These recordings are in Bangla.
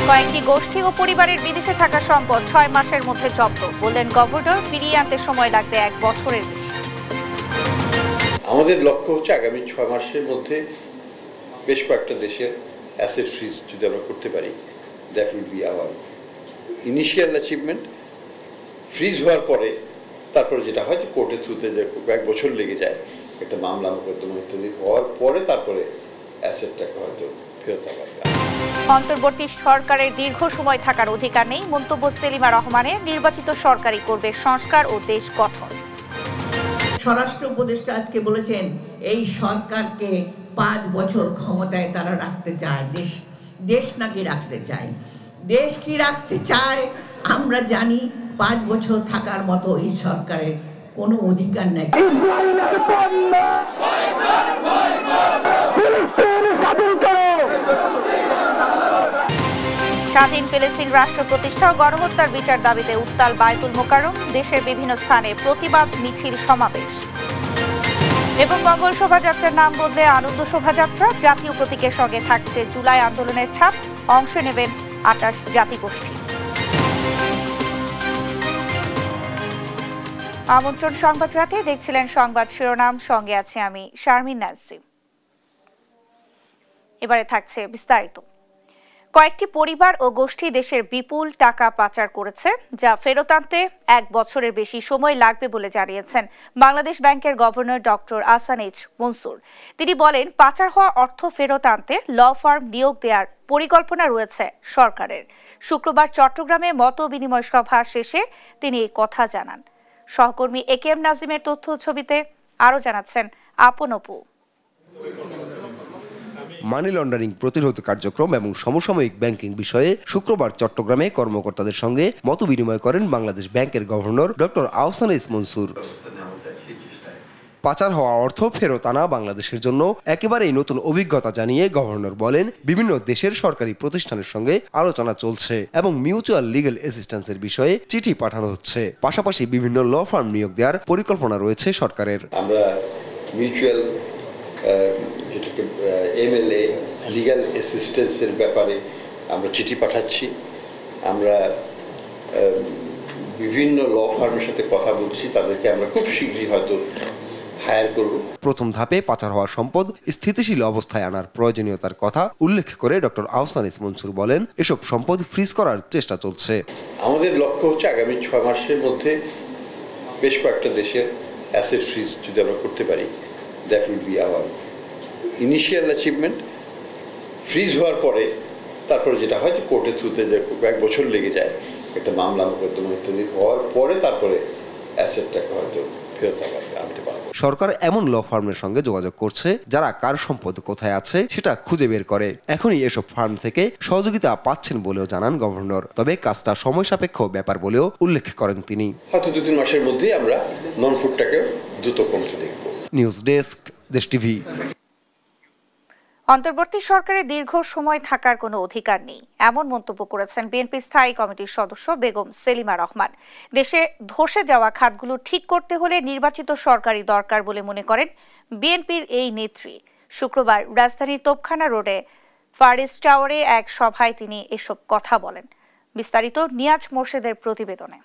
কয়েকটি গোষ্ঠী ও পরিবারের বিদেশে থাকা সম্পদ ৬ মাসের মধ্যে জব্দ, বললেন গভর্নর। ফিরিয়ে আনতে সময় লাগবে ১ বছরের বেশি। আমাদের লক্ষ্য হচ্ছে আগামী ৬ মাসের মধ্যে বেশ কয়েকটা দেশের অ্যাসেট ফ্রিজ যদি আমরা করতে পারি, that will be hour initial achievement. Fridge হওয়ার পরে তারপরে যেটা হয় যে কোর্টের থ্রুতে যে ১ বছর লেগে যায়, একটা মামলা মোকদ্দমা ইত্যাদি হওয়ার পরে তারপরে অ্যাসেটটাকে হয়তো ফেরত আবার। অন্তর্বর্তী সরকারের দীর্ঘ সময় থাকার অধিকার নেই, মন্তব্য সেলিমা রহমানের। নির্বাচিত সরকারই করবে সংস্কার ও দেশ গঠন। স্বরাষ্ট্র উপদেষ্টা আজকে বলেছেন এই সরকারকে ৫ বছর ক্ষমতায় তারা রাখতে চায়। দেশ নাকি রাখতে চায়। দেশ কি রাখতে চায় আমরা জানি। ৫ বছর থাকার মতো এই সরকারের কোনো অধিকার নেই। স্বাধীন ফিলিস্তিন রাষ্ট্র প্রতিষ্ঠা ও গণহত্যার বিচার দাবিতে উত্তাল বায়তুল মোকাররম। দেশের বিভিন্ন স্থানে প্রতিবাদ মিছিল, সমাবেশ এবং মঙ্গল শোভাযাত্রার নাম বদলে আনন্দ শোভাযাত্রা। জাতীয় প্রতীকের সঙ্গে থাকছে জুলাই আন্দোলনের ছাপ। অংশ নেবেন ২৮ জাতিগোষ্ঠী। আমন্ত্রণ সংবাদ রাতে, দেখছিলেন সংবাদ শিরোনাম, সঙ্গে আছে আমি শারমিন নাজিম। এবারে থাকছে বিস্তারিত। কয়েকটি পরিবার ও গোষ্ঠী দেশের বিপুল টাকা পাচার করেছে, যা ফেরত আনতে ১ বছরের বেশি সময় লাগবে বলে জানিয়েছেন বাংলাদেশ ব্যাংকের governor doctor Ahsan H Mansur. তিনি বলেন, পাচার হওয়া অর্থ ফেরত আনতে ল ফার্ম নিয়োগ দেওয়ার পরিকল্পনা রয়েছে সরকারের। শুক্রবার চট্টগ্রামে মত বিনিময় সভা শেষে তিনি এই কথা জানান। সহকর্মী একেএম নাজিমের তথ্য ছবিতে আরও জানাচ্ছেন আপন অপু। মানি লন্ডারিং প্রতিরোধ কার্যক্রম এবং সমসাময়িক ব্যাংকিং বিষয়ে শুক্রবার চট্টগ্রামে কর্মকর্তাদের সঙ্গে মত বিনিময় করেন বাংলাদেশ ব্যাংকের governor doctor Ahsan H Mansur. পাচার হওয়া অর্থ ফেরত আনা বাংলাদেশের জন্য একেবারেই নতুন অভিজ্ঞতা জানিয়ে গভর্নর বলেন, বিভিন্ন দেশের সরকারি প্রতিষ্ঠানের সঙ্গে আলোচনা চলছে এবং মিউচুয়াল লিগ্যাল অ্যাসিস্ট্যান্সের বিষয়ে চিঠি পাঠানো হচ্ছে। পাশাপাশি বিভিন্ন ল ফার্ম নিয়োগ দেওয়ার পরিকল্পনা রয়েছে সরকারের। আমরা মিউচুয়াল যেটাকে এমএলএ লিগ্যাল অ্যাসিস্ট্যান্সের ব্যাপারে আমরা চিঠি পাঠাচ্ছি। আমরা বিভিন্ন ল ফার্মের সাথে কথা বলছি, তাদেরকে আমরা খুব শীঘ্রই হয়তো হায়ার করব। প্রথম ধাপে পাচার হওয়া সম্পদ স্থিতিশীল অবস্থায় আনার প্রয়োজনীয়তার কথা উল্লেখ করে ডক্টর আহসান এইচ মনসুর বলেন, এসব সম্পদ ফ্রিজ করার চেষ্টা চলছে। আমাদের লক্ষ্য হচ্ছে আগামী ৬ মাসের মধ্যে বেশ কয়েকটা দেশের অ্যাসেট ফ্রিজ যদি আমরা করতে পারি, that will be hour initial achievement. Fridge হওয়ার পরে তারপরে যেটা হয় যে কোর্টের থ্রুতে যে ১ বছর লেগে যায়, একটা মামলা মোকদ্দমা ইত্যাদি হওয়ার পরে তারপরে অ্যাসেটটাকে হয়তো ফেরত আনতে পারবো। সরকার এমন ল ফার্মের সঙ্গে যোগাযোগ করছে যারা কার সম্পদ কোথায় আছে সেটা খুঁজে বের করে। এখনই এসব ফার্ম থেকে সহযোগিতা পাচ্ছেন বলেও জানান গভর্নর। তবে কাজটা সময় সাপেক্ষ ব্যাপার বলেও উল্লেখ করেন তিনি। হয়তো ২-৩ মাসের মধ্যেই আমরা নন ফুডটাকে দ্রুত কমতে দেখব। নিউজ ডেস্ক, দেশ টিভি। অন্তর্বর্তী সরকারের দীর্ঘ সময় থাকার কোনো অধিকার নেই, এমন মন্তব্য করেছেন বিএনপি স্থায়ী কমিটির সদস্য বেগম সেলিমা রহমান। দেশে ধসে যাওয়া খাতগুলো ঠিক করতে হলে নির্বাচিত সরকারই দরকার বলে মনে করেন বিএনপির এই নেত্রী। শুক্রবার রাজধানীর তোপখানা রোডে ফারিস টাওয়ারে এক সভায় তিনি এসব কথা বলেন। বিস্তারিত নিয়াজ মোর্শেদের প্রতিবেদনে।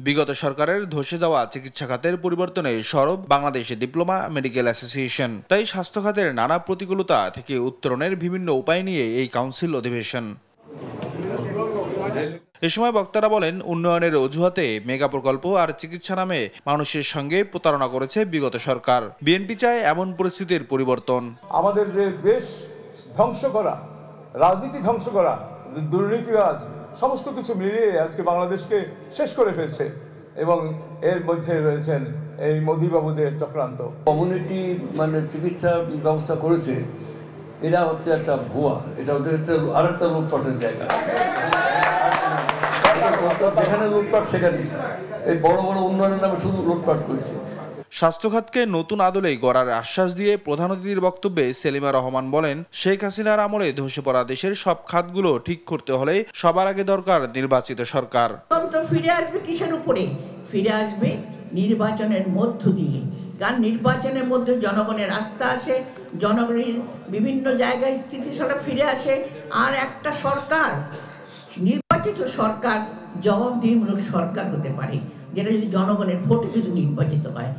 বিগত সরকারের ধসে যাওয়া চিকিৎসা খাতের পরিবর্তনে সরব বাংলাদেশ ডিপ্লোমা মেডিকেল অ্যাসোসিয়েশন। তাই স্বাস্থ্য খাতের নানা প্রতিকূলতা থেকে উত্তরণের বিভিন্ন উপায় নিয়ে এই কাউন্সিল অধিবেশন। এ সময় বক্তারা বলেন, উন্নয়নের অজুহাতে মেগা প্রকল্প আর চিকিৎসা নামে মানুষের সঙ্গে প্রতারণা করেছে বিগত সরকার। বিএনপি চায় এমন পরিস্থিতির পরিবর্তন। আমাদের যে দেশ ধ্বংস করা, রাজনীতি ধ্বংস করা, দুর্নীতিবাজ সমস্ত কিছু মিলিয়ে আজকে বাংলাদেশকে শেষ করে ফেলছে এবং এর মধ্যে রয়েছেন এই মোদিবাবুদের চক্রান্ত। কমিউনিটি চিকিৎসা ব্যবস্থা করেছে, এটা হচ্ছে একটা ভুয়া, এটা হচ্ছে আরেকটা লুটপাটের জায়গা। যেখানে লুটপাট সেখানে এই বড় বড় উন্নয়নের নামে শুধু লুটপাট করেছে। স্বাস্থ্যখাতকে নতুন আদলে গড়ার আশ্বাস দিয়ে প্রধান অতিথির বক্তব্যে সেলিমা রহমান বলেন, শেখ হাসিনার আমলে ধসে পড়া দেশের সব খাতগুলো ঠিক করতে হলে সবার আগে দরকার নির্বাচিত সরকার। ফিরে আসবে কিসের উপরে? ফিরে আসবে নির্বাচনের মধ্য দিয়ে। কারণ নির্বাচনের মধ্যে জনগণের আস্থা আসে, জনগণের বিভিন্ন জায়গায় স্থিতিশীলতা ফিরে আসে, আর একটা সরকার, নির্বাচিত সরকার জবাবদিহিমূলক সরকার হতে পারে, যেটা যদি জনগণের ভোটে যদি নির্বাচিত হয়।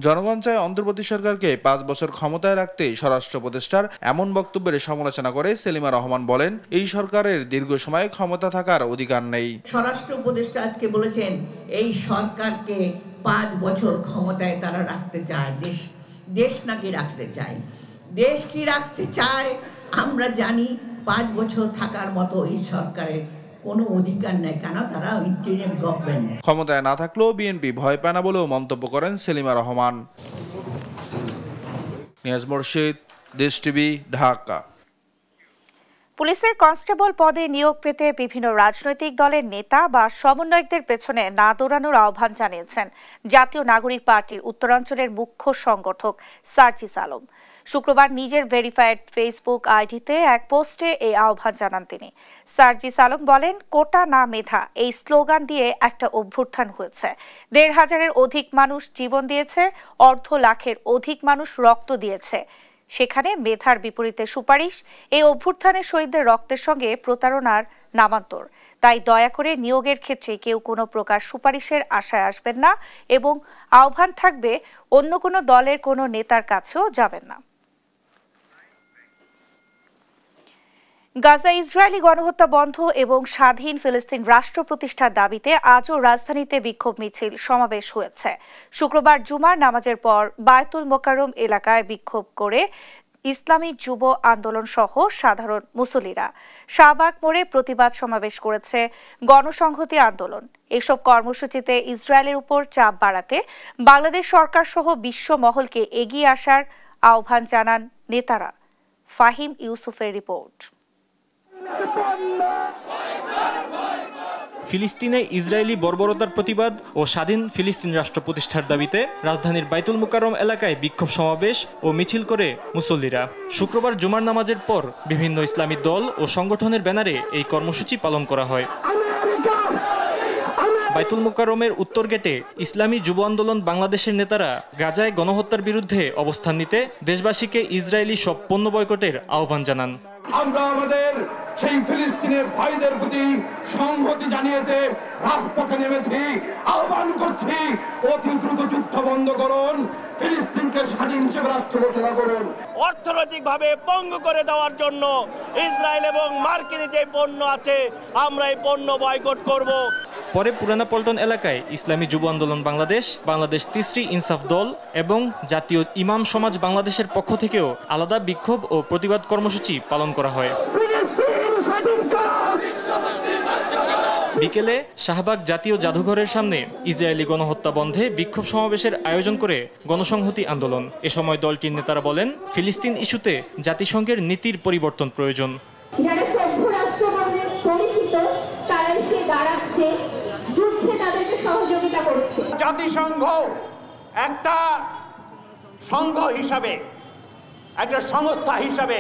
জনগণ চায় অন্তর্বর্তী সরকারকে 5 বছর ক্ষমতায় রাখতে স্বরাষ্ট্র উপদেষ্টার এমন বক্তব্যের সমালোচনা করে সেলিমা রহমান বলেন, এই সরকারের দীর্ঘ সময় ক্ষমতা থাকার অধিকার নেই। স্বরাষ্ট্র উপদেষ্টা আজকে বলেছেন এই সরকারকে 5 বছর ক্ষমতায় তারা রাখতে চায়, দেশ নাকি রাখতে চায়। দেশ কি রাখতে চায় আমরা জানি, 5 বছর থাকার মতো এই সরকারের কোনো অধিকার নেই, কেন তারা ইন্টারিম গভর্নমেন্ট। ক্ষমতায় না থাকলেও বিএনপি ভয় পায় না বলেও মন্তব্য করেন সেলিমা রহমান। নিয়াজ মুর্শিদ, দেশ টিভি, ঢাকা। পুলিশের কনস্টেবল পদে নিয়োগ পেতে বিভিন্ন রাজনৈতিক দলের নেতা বা সমন্বয়কদের পেছনে না দৌড়ানোর আহ্বান জানিয়েছেন জাতীয় নাগরিক পার্টির উত্তরাঞ্চলের মুখ্য সংগঠক সার্জিস আলম। শুক্রবার নিজের ভেরিফাইড ফেসবুক আইডিতে এক পোস্টে এই আহ্বান জানান তিনি। সার্জিস আলম বলেন, কোটা না মেধা এই স্লোগান দিয়ে একটা অভ্যুত্থান হয়েছে। 1,500-এর অধিক মানুষ জীবন দিয়েছে, 2.5 লাখের অধিক মানুষ রক্ত দিয়েছে। সেখানে মেধার বিপরীতে সুপারিশ, এই অভ্যুত্থানের শহীদদের রক্তের সঙ্গে প্রতারণার নামান্তর। তাই দয়া করে নিয়োগের ক্ষেত্রে কেউ কোনো প্রকার সুপারিশের আশায় আসবেন না এবং আহ্বান থাকবে অন্য কোনো দলের কোনো নেতার কাছেও যাবেন না। গাজা ইসরায়েলি গণহত্যা বন্ধ এবং স্বাধীন ফিলিস্তিন রাষ্ট্র প্রতিষ্ঠার দাবিতে আজও রাজধানীতে বিক্ষোভ মিছিল সমাবেশ হয়েছে। শুক্রবার জুমার নামাজের পর বায়তুল মোকাররম এলাকায় বিক্ষোভ করে ইসলামী যুব আন্দোলন সহ সাধারণ মুসল্লিরা। শাহবাগ মোড়ে প্রতিবাদ সমাবেশ করেছে গণসংহতি আন্দোলন। এসব কর্মসূচিতে ইসরায়েলের উপর চাপ বাড়াতে বাংলাদেশ সরকার সহ বিশ্ব মহলকে এগিয়ে আসার আহ্বান জানান নেতারা। ফাহিম ইউসুফের রিপোর্ট। ফিলিস্তিনে ইসরায়েলি বর্বরতার প্রতিবাদ ও স্বাধীন ফিলিস্তিন রাষ্ট্র প্রতিষ্ঠার দাবিতে রাজধানীর বাইতুল মুকাররম এলাকায় বিক্ষোভ সমাবেশ ও মিছিল করে মুসল্লিরা। শুক্রবার জুমার নামাজের পর বিভিন্ন ইসলামী দল ও সংগঠনের ব্যানারে এই কর্মসূচি পালন করা হয়। বাইতুল মুকাররমের উত্তর গেটে ইসলামী যুব আন্দোলন বাংলাদেশের নেতারা গাজায় গণহত্যার বিরুদ্ধে অবস্থান নিতে দেশবাসীকে ইসরায়েলি সব পণ্য বয়কটের আহ্বান জানান। আমরা আমাদের সেই ফিলিস্তিনের ভাইদের প্রতি সংহতি জানিয়েতে রাজপথে নেমেছি, আহ্বান করছি অতি দ্রুত যুদ্ধ বন্ধ করুন, ফিলিস্তিনকে স্বাধীন হিসেবে রাষ্ট্র ঘোষণা করুন। অর্থনৈতিকভাবে পঙ্গু করে দেওয়ার জন্য ইসরায়েল এবং মার্কিন যে পণ্য আছে আমরা এই পণ্য বয়কট করব। পরে পুরানা পল্টন এলাকায় ইসলামী যুব আন্দোলন বাংলাদেশ, বাংলাদেশ তিসরি ইনসাফ দল এবং জাতীয় ইমাম সমাজ বাংলাদেশের পক্ষ থেকেও আলাদা বিক্ষোভ ও প্রতিবাদ কর্মসূচি পালন করা হয়। বিকেলে শাহবাগ জাতীয় জাদুঘরের সামনে ইসরায়েলি গণহত্যা বন্ধে বিক্ষোভ সমাবেশের আয়োজন করে গণসংহতি আন্দোলন। এ সময় দলটির নেতারা বলেন, ফিলিস্তিন ইস্যুতে জাতিসংঘের নীতির পরিবর্তন প্রয়োজন। জাতিসংঘ একটা সংঘ হিসাবে, একটা সংস্থা হিসাবে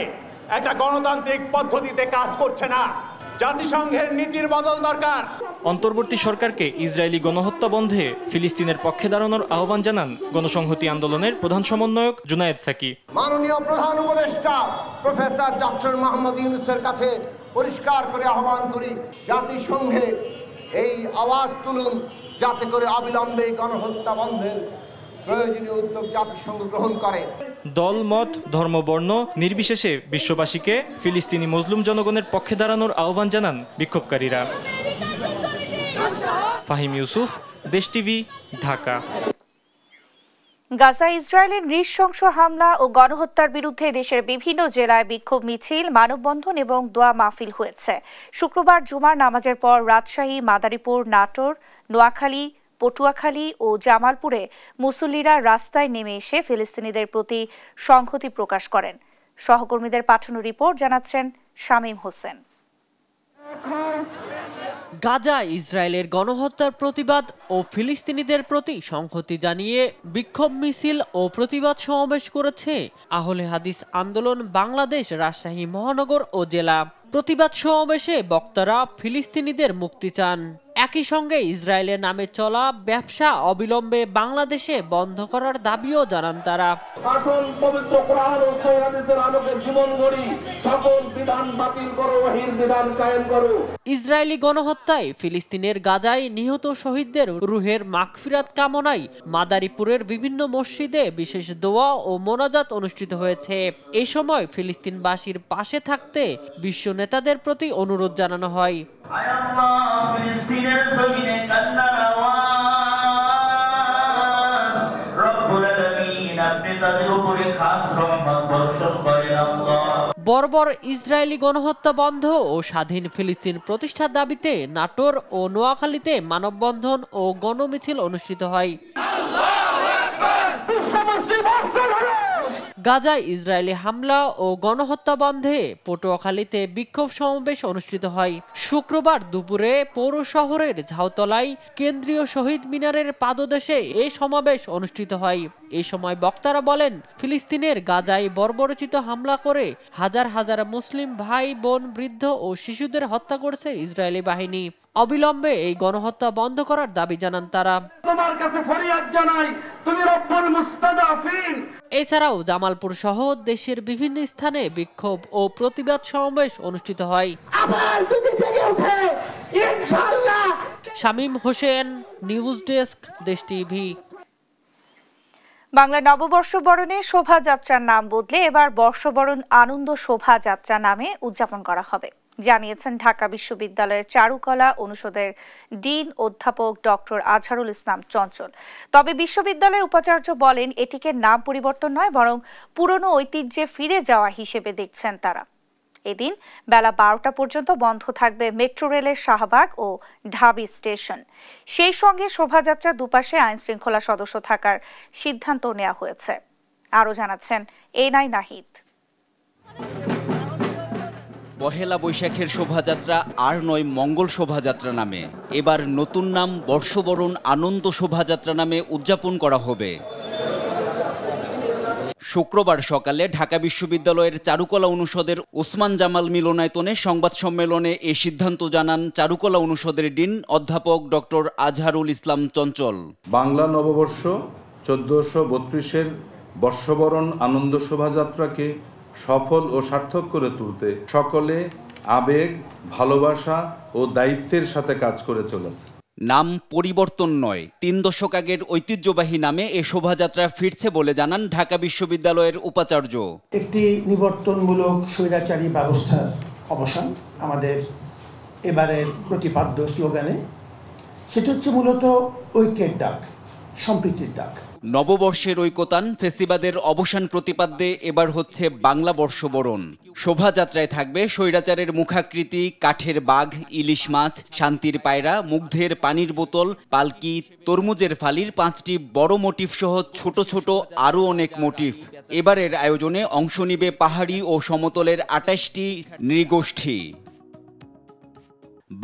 একটা গণতান্ত্রিক পদ্ধতিতে কাজ করছে না। জাতিসংঘের নীতির বদল দরকার। অন্তর্বর্তী সরকারকে ইসরায়েলি গণহত্যা বন্ধে ফিলিস্তিনের পক্ষে দাঁড়ানোর আহ্বান জানান গণসংহতি আন্দোলনের প্রধান সমন্বয়ক জুনায়েদ সাকি। মাননীয় প্রধান উপদেষ্টা প্রফেসর ডক্টর মোহাম্মদ ইউনূসের কাছে পরিষ্কার করে আহ্বান করি, জাতিসংঘে এই আওয়াজ তুলুন যাতে করে অবিলম্বে গণহত্যা বন্ধের প্রয়োজনীয় উদ্যোগ জাতিসংঘ গ্রহণ করে। দল, মত, ধর্ম, বর্ণ নির্বিশেষে বিশ্ববাসীকে ফিলিস্তিনি মজলুম জনগণের পক্ষে দাঁড়ানোর আহ্বান জানান বিক্ষোভকারীরা। ফাহিম ইউসুফ, দেশ টিভি, ঢাকা। গাজা ইসরায়েলের নৃশংস হামলা ও গণহত্যার বিরুদ্ধে দেশের বিভিন্ন জেলায় বিক্ষোভ মিছিল, মানববন্ধন এবং দোয়া মাহফিল হয়েছে। শুক্রবার জুমার নামাজের পর রাজশাহী, মাদারীপুর, নাটোর, নোয়াখালী, পটুয়াখালী ও জামালপুরে মুসল্লিরা রাস্তায় নেমে এসে ফিলিস্তিনিদের প্রতি সংহতি প্রকাশ করেন। সহকর্মীদের পাঠানো রিপোর্ট জানাচ্ছেন শামীম হোসেন। গাজা ইসরায়েলের গণহত্যার প্রতিবাদ ও ফিলিস্তিনিদের প্রতি সংহতি জানিয়ে বিক্ষোভ মিছিল ও প্রতিবাদ সমাবেশ করেছে আহলে হাদিস আন্দোলন বাংলাদেশ রাজশাহী মহানগর ও জেলা। প্রতিবাদ সমাবেশে বক্তারা ফিলিস্তিনিদের মুক্তি চান। একই সঙ্গে ইসরায়েলের নামে চলা ব্যবসা অবিলম্বে বাংলাদেশে বন্ধ করার দাবিও জানান তারা। আসল পবিত্র কোরআন ও সহিহ হাদিসের আলোকে জীবন গড়ি, সকল বিধান বাতিল করো, ওহীর বিধান কায়েম করো। ইসরায়েলি গণহত্যায় ফিলিস্তিনের গাজায় নিহত শহীদদের রুহের মাগফিরাত কামনায় মাদারীপুরের বিভিন্ন মসজিদে বিশেষ দোয়া ও মোনাজাত অনুষ্ঠিত হয়েছে। এই সময় ফিলিস্তিনবাসীর পাশে থাকতে বিশ্ব নেতাদের প্রতি অনুরোধ জানানো হয়। আয় আল্লাহ, ফিলিস্তিনের জমিনে কান্নার আওয়াজ, রব্বুল আলামিন আপনি তাদের উপরে খাস রহমত বর্ষণ করেন আল্লাহ। বর্বর ইসরায়েলি গণহত্যা বন্ধ ও স্বাধীন ফিলিস্তিন প্রতিষ্ঠার দাবিতে নাটোর ও নোয়াখালীতে মানববন্ধন ও গণমিছিল অনুষ্ঠিত হয়। গাজায় ইসরায়েলি হামলা ও গণহত্যা বন্ধে পটুয়াখালীতে বিক্ষোভ সমাবেশ অনুষ্ঠিত হয়। শুক্রবার দুপুরে পৌর শহরের ঝাউতলায় কেন্দ্রীয় শহীদ মিনারের পাদদেশে এই সমাবেশ অনুষ্ঠিত হয়। এই সময় বক্তারা বলেন, ফিলিস্তিনের গাজায় বর্বরোচিত হামলা করে হাজার হাজার মুসলিম ভাই বোন, বৃদ্ধ ও শিশুদের হত্যা করছে ইসরায়েলি বাহিনী। অবিলম্বে এই গণহত্যা বন্ধ করার দাবি জানান তারা। তোমার কাছে ফরিয়াদ জানাই, তুমি রব্বুল মুস্তাদাফিন। এছাড়াও জামালপুর সহ দেশের বিভিন্ন স্থানে বিক্ষোভ ও প্রতিবাদ সমাবেশ অনুষ্ঠিত হয়। শামীম হোসেন, নিউজ ডেস্ক, দেশ টিভি। বাংলা নববর্ষ বরণে শোভাযাত্রার নাম বদলে এবার বর্ষবরণ আনন্দ শোভাযাত্রা নামে উদযাপন করা হবে, জানিয়েছেন ঢাকা বিশ্ববিদ্যালয়ের চারুকলা অনুষদের ডিন অধ্যাপক ডক্টর আজহারুল ইসলাম চঞ্চল। তবে বিশ্ববিদ্যালয়ের উপাচার্য বলেন, এটিকে নাম পরিবর্তন নয়, বরং পুরনো ঐতিহ্যে ফিরে যাওয়া হিসেবে দেখছেন তারা। এদিন বেলা 12টা পর্যন্ত বন্ধ থাকবে মেট্রো রেলের শাহবাগ ও ঢাবি স্টেশন। সেই সঙ্গে শোভাযাত্রার দুপাশে আইন শৃঙ্খলা সদস্য থাকার সিদ্ধান্ত নেওয়া হয়েছে। আরও জানাচ্ছেন এনআই নাহিদ। পহেলা বৈশাখের শোভাযাত্রা আর নয় মঙ্গল শোভাযাত্রা নামে, এবার নতুন নাম বর্ষবরণ আনন্দ শোভাযাত্রা নামে উদযাপন করা হবে। শুক্রবার সকালে ঢাকা বিশ্ববিদ্যালয়ের চারুকলা অনুষদের ওসমান জামাল মিলনায়তনে সংবাদ সম্মেলনে এ সিদ্ধান্ত জানান চারুকলা অনুষদের ডিন অধ্যাপক ডক্টর আজহারুল ইসলাম চঞ্চল। বাংলা নববর্ষ 1432-এর বর্ষবরণ আনন্দ শোভাযাত্রাকে সফল ও সার্থক করে তুলতে সকলে আবেগ, ভালোবাসা ও দায়িত্বের সাথে কাজ করে চলেছে। নাম পরিবর্তন নয়, 3 দশক আগের ঐতিহ্যবাহী নামে এ শোভাযাত্রা ফিরছে বলে জানান ঢাকা বিশ্ববিদ্যালয়ের উপাচার্য। একটি নিবর্তনমূলক স্বৈরাচারী ব্যবস্থার অবসান আমাদের এবারের প্রতিপাদ্য স্লোগানে, সেটা হচ্ছে মূলত ঐক্যের ডাক, সম্প্রীতির ডাক। নববর্ষের ঐকতান ফেস্টিভালের অবসান প্রতিপাদ্যে এবার হচ্ছে বাংলা বর্ষবরণ। শোভাযাত্রায় থাকবে স্বৈরাচারের মুখাকৃতি, কাঠের বাঘ, ইলিশ মাছ, শান্তির পায়রা, মুগ্ধের পানির বোতল, পালকি, তরমুজের ফালির 5টি বড় মোটিফ সহ ছোট ছোট আরও অনেক মোটিফ। এবারের আয়োজনে অংশ নিবে পাহাড়ি ও সমতলের 28টি নৃগোষ্ঠী।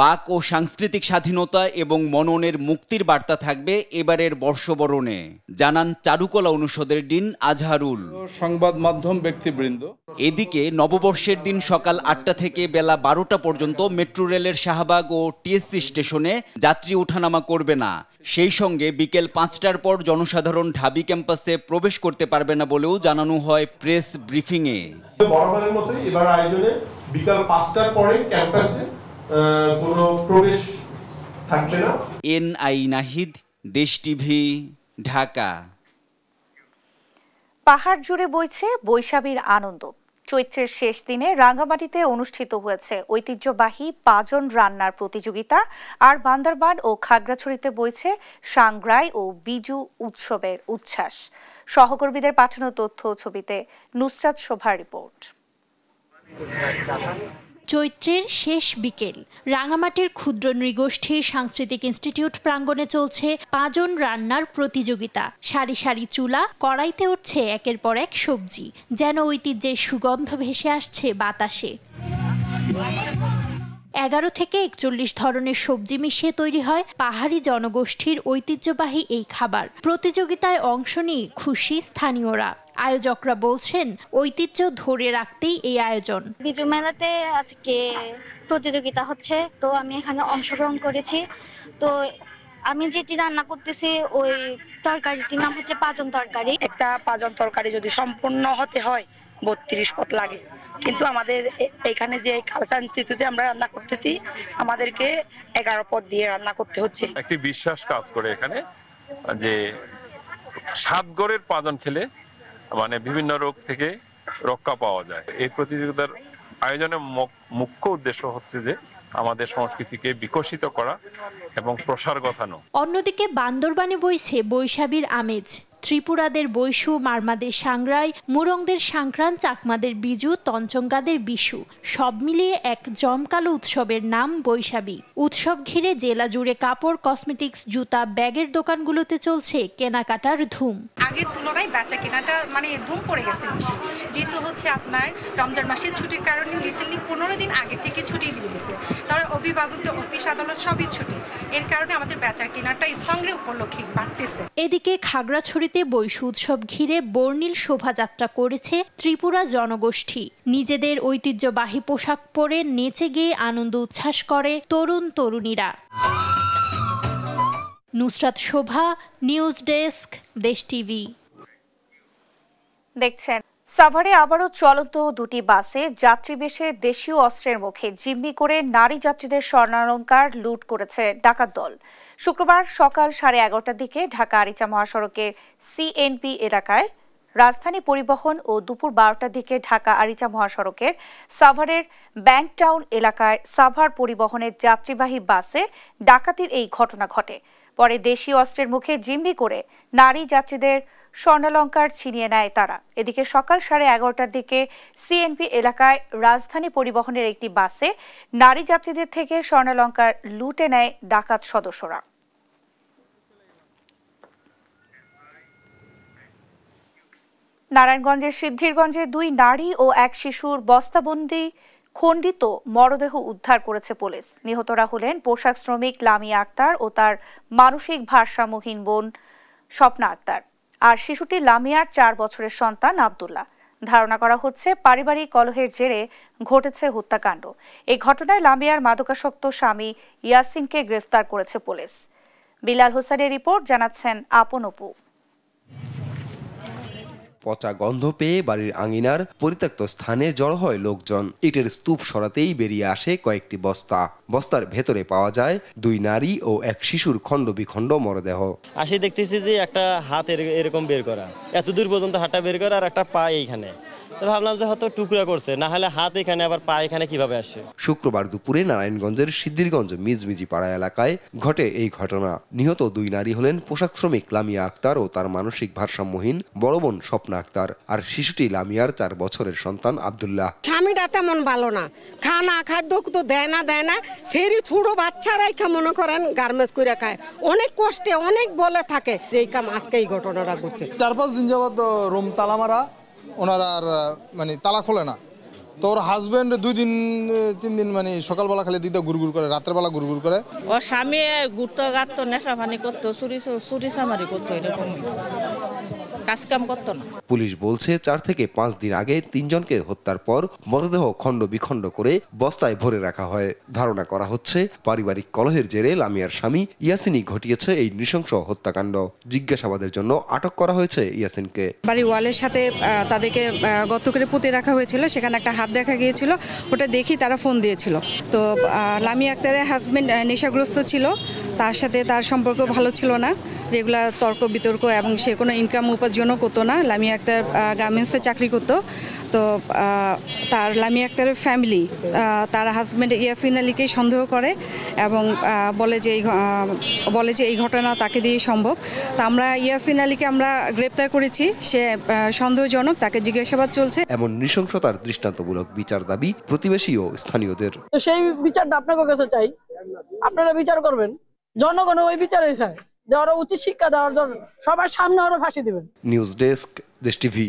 বাক ও সাংস্কৃতিক স্বাধীনতা এবং মননের মুক্তির বার্তা থাকবে এবারের বর্ষবরণে, জানান চারুকলা অনুষদের ডিন আজহারুল। সংবাদ মাধ্যম ব্যক্তিবৃন্দ, এদিকে নববর্ষের দিন সকাল 8টা থেকে বেলা 12টা পর্যন্ত মেট্রো রেলের শাহবাগ ও টিএসসি স্টেশনে যাত্রী ওঠানামা করবে না। সেই সঙ্গে বিকেল 5টার পর জনসাধারণ ঢাবি ক্যাম্পাসে প্রবেশ করতে পারবে না বলেও জানানো হয় প্রেস ব্রিফিংয়ে। বরাবরের মতোই এবার আয়োজনে বিকাল 5টার পরে ক্যাম্পাসে কোনো প্রবেশ থাকবে না। এনআই নাহিদ, দেশ টিভি, ঢাকা। পাহাড় জুড়ে বইছে বৈশাখীর আনন্দ। চৈত্রের শেষ দিনে রাঙ্গামাটিতে অনুষ্ঠিত হয়েছে ঐতিহ্যবাহী পাজন রান্নার প্রতিযোগিতা, আর বান্দরবান ও খাগড়াছড়িতে বইছে সাংগ্রাই ও বিজু উৎসবের উচ্ছ্বাস। সহকর্মীদের পাঠানো তথ্য ছবিতে নুসরাত শোভার রিপোর্ট। চৈত্রের শেষ বিকেল রাঙামাটির ক্ষুদ্র নৃগোষ্ঠীর সাংস্কৃতিক ইনস্টিটিউট প্রাঙ্গণে চলছে পাজন রান্নার প্রতিযোগিতা। সারি সারি চুলা, কড়াইতে উঠছে একের পর এক সবজি, যেন ঐতিহ্যের সুগন্ধ ভেসে আসছে বাতাসে। 11 থেকে 41 ধরনের সবজি মিশিয়ে তৈরি হয় পাহাড়ি জনগোষ্ঠীর ঐতিহ্যবাহী এই খাবার। প্রতিযোগিতায় অংশ নিয়ে খুশি স্থানীয়রা। আয়োজকরা বলছেন ঐতিহ্য ধরে রাখতেই এই আয়োজন। বিজু মেলাতে আজকে প্রতিযোগিতা হচ্ছে, তো আমি এখানে অংশগ্রহণ করেছি। তো আমি যেটি রান্না করতেছি ওই তরকারিটির নাম হচ্ছে পাঁজন তরকারি। একটা পাঁজন তরকারি যদি সম্পূর্ণ হতে হয় 32 পদ লাগে, কিন্তু আমাদের এখানে যে কালচার ইনস্টিটিউটে আমরা রান্না করতেছি আমাদেরকে 11 পদ দিয়ে রান্না করতে হচ্ছে। একটি বিশ্বাস কাজ করে এখানে যে 7 গড়ের পাঁজন খেলে মানে বিভিন্ন রোগ থেকে রক্ষা পাওয়া যায়। এই প্রতিযোগিতার আয়োজনের মুখ্য উদ্দেশ্য হচ্ছে যে আমাদের সংস্কৃতিকে বিকশিত করা এবং প্রসার ঘটানো। অন্যদিকে বান্দরবানে বইছে বৈশাখীর আমেজ। ত্রিপুরাদের বৈশু, মারমাদের সাংরাই, মুরংদের সংক্রান্ত, চাকমাদের বিজু, তঞ্চঙ্গাদের বিশু, সব মিলিয়ে এক জমকালো উৎসবের নাম বৈশাখী। উৎসব ঘিরে জেলা জুড়ে কাপড়, কসমেটিক্স, জুতা, ব্যাগের দোকানগুলোতে চলছে কেনাকাটার ধুম। আগের তুলনায় বেচা কেনাটা ধুম পড়ে গেছে বেশি, যেহেতু হচ্ছে আপনার রমজান মাসের ছুটির কারণে রিসেন্টলি 15 দিন আগে থেকে ছুটি দিয়ে দিয়েছে। তার অভিভাবকদের অফিস আদালত সবই ছুটি, এর কারণে আমাদের বেচা কেনাটা ইসলামের উপলক্ষে বাড়তেছে। এদিকে খাগড়াছড়িতে বৈশু উৎসব ঘিরে বর্ণিল শোভাযাত্রা করেছে ত্রিপুরা জনগোষ্ঠী। নিজেদের ঐতিহ্যবাহী পোশাক পরে নেচে গিয়ে আনন্দ উচ্ছ্বাস করে তরুণ তরুণীরা। নুসরাত শোভা, নিউজ ডেস্ক, দেশ টিভি। দেখছেন সাভারে আবারও চলন্ত দুটি বাসে যাত্রী বেশে দেশীয় অস্ত্রের মুখে জিম্মি করে নারী যাত্রীদের স্বর্ণালংকার লুট করেছে ডাকাত দল। শুক্রবার সকাল 11:30টার দিকে ঢাকা আরিচা মহাসড়কের সিএনপি এলাকায় রাজধানী পরিবহন ও দুপুর 12টার দিকে ঢাকা আরিচা মহাসড়কের সাভারের ব্যাংক টাউন এলাকায় সাভার পরিবহনের যাত্রীবাহী বাসে ডাকাতির এই ঘটনা ঘটে। পরে দেশীয় অস্ত্রের মুখে জিম্মি করে নারী যাত্রীদের স্বর্ণালংকার ছিনিয়ে নেয় তারা। এদিকে সকাল 11:30টার দিকে সিএনপি এলাকায় রাজধানী পরিবহনের একটি বাসে নারী যাত্রীদের থেকে স্বর্ণালংকার লুটে নেয় ডাকাত সদস্যরা। নারায়ণগঞ্জের সিদ্ধিরগঞ্জে 2 নারী ও 1 শিশুর বস্তাবন্দি খণ্ডিত মরদেহ উদ্ধার করেছে পুলিশ। নিহতরা হলেন পোশাক শ্রমিক লামিয়া আক্তার ও তার মানসিক ভারসাম্যহীন বোন স্বপ্না আক্তার, আর শিশুটি লামিয়ার 4 বছরের সন্তান আব্দুল্লাহ। ধারণা করা হচ্ছে পারিবারিক কলহের জেরে ঘটেছে হত্যাকাণ্ড। এই ঘটনায় লামিয়ার মাদকাসক্ত স্বামী ইয়াসিনকে গ্রেফতার করেছে পুলিশ। বিলাল হোসেনের রিপোর্ট, জানাচ্ছেন আপন অপু। পচা গন্ধ পেয়ে বাড়ির আঙিনার পরিত্যক্ত স্থানে জড়ো হয় লোকজন। ইটের স্তূপ সরাতেই বেরিয়ে আসে কয়েকটি বস্তা। বস্তার ভেতরে পাওয়া যায় 2 নারী ও 1 শিশুর খণ্ড বিখণ্ড মরদেহ। আসি দেখতেছি যে একটা হাত এরকম বের করা, এত দূর পর্যন্ত হাতটা বের করা, আর একটা পা এইখানে। তো ভাবলাম যে হয়তো টুকরা করছে, না হলে হাত এখানে আবার পা এখানে কিভাবে আসে। শুক্রবার দুপুরে নারায়ণগঞ্জের সিদ্ধিরগঞ্জ মিজমিজি পাড়া এলাকায় ঘটে এই ঘটনা। নিহত 2 নারী হলেন পোশাক শ্রমিক লামিয়া আক্তার ও তার মানসিক ভারসাম্যহীন বড় বোন স্বপ্না আক্তার, আর শিশুটি লামিয়ার 4 বছরের সন্তান আব্দুল্লাহ। স্বামীটা তেমন ভালো না, খানা খাদ্য তো দেয় না, সেই ছোট বাচ্চারাই মনে করেন গার্মেন্টস করে খায়, অনেক কষ্টে অনেক বলে থাকে। এই কাম আজকে এই ঘটনাটা ঘটছে। 4-5 দিন যাবত রুম তালা মারা, ওনারা আর তালা খোলে না। তো ওর হাজবেন্ড 2-3 দিন সকালবেলা খালি দিতে গুড়গুড় করে, রাতের বেলা গুড়গুড় করে। ওর স্বামী ঘুরতো গাড়তো, নেশা পানি করতো, চুরি চামারি করতো, এরকম কাজকাম করতো না। পুলিশ বলছে 4 থেকে 5 দিন আগে 3 জনকে হত্যার পর মরদেহ খণ্ড বিখণ্ড করে বস্তায় ভরে রাখা হয়। ধারণা করা হচ্ছে পারিবারিক কলহের জেরে লামিয়ার স্বামী ইয়াসিনই ঘটিয়েছে এই নৃশংস হত্যাকাণ্ড। জিজ্ঞাসাবাদের জন্য আটক করা হয়েছে ইয়াসিনকে। বাড়ি ওয়ালের সাথে তাদেরকে গর্ত করে পুঁতে রাখা হয়েছিল, সেখানে একটা হাত দেখা গিয়েছিল, ওটা দেখি তারা ফোন দিয়েছিল। তো লামিয়া আক্তারের হাজবেন্ড নেশাগ্রস্ত ছিল, তার সাথে তার সম্পর্ক ভালো ছিল না, রেগুলার তর্ক বিতর্ক, এবং সে কোনো ইনকাম উপার্জনও করতো না। লামিয়া আক্তার গার্মেন্টসে চাকরি করতো। তো তার লামিয়া আক্তারের ফ্যামিলি তার হাজব্যান্ড ইয়াসিন আলীকেই সন্দেহ করে এবং বলে যে এই ঘটনা তাকে দিয়ে সম্ভব। তো আমরা ইয়াসিন আলীকে আমরা গ্রেপ্তার করেছি, সে সন্দেহজনক, তাকে জিজ্ঞাসাবাদ চলছে। এমন নৃশংসতার দৃষ্টান্তমূলক বিচার দাবি প্রতিবেশী ও স্থানীয়দের। তো সেই বিচারটা আপনাদের কাছে চাই, আপনারা বিচার করবেন, জনগণ ওই বিচারই চায়, যে ওরা উচিত শিক্ষা দেওয়ার জন্য সবার সামনে ওরা ফাঁসি দিবেন। নিউজ ডেস্ক, দেশ টিভি।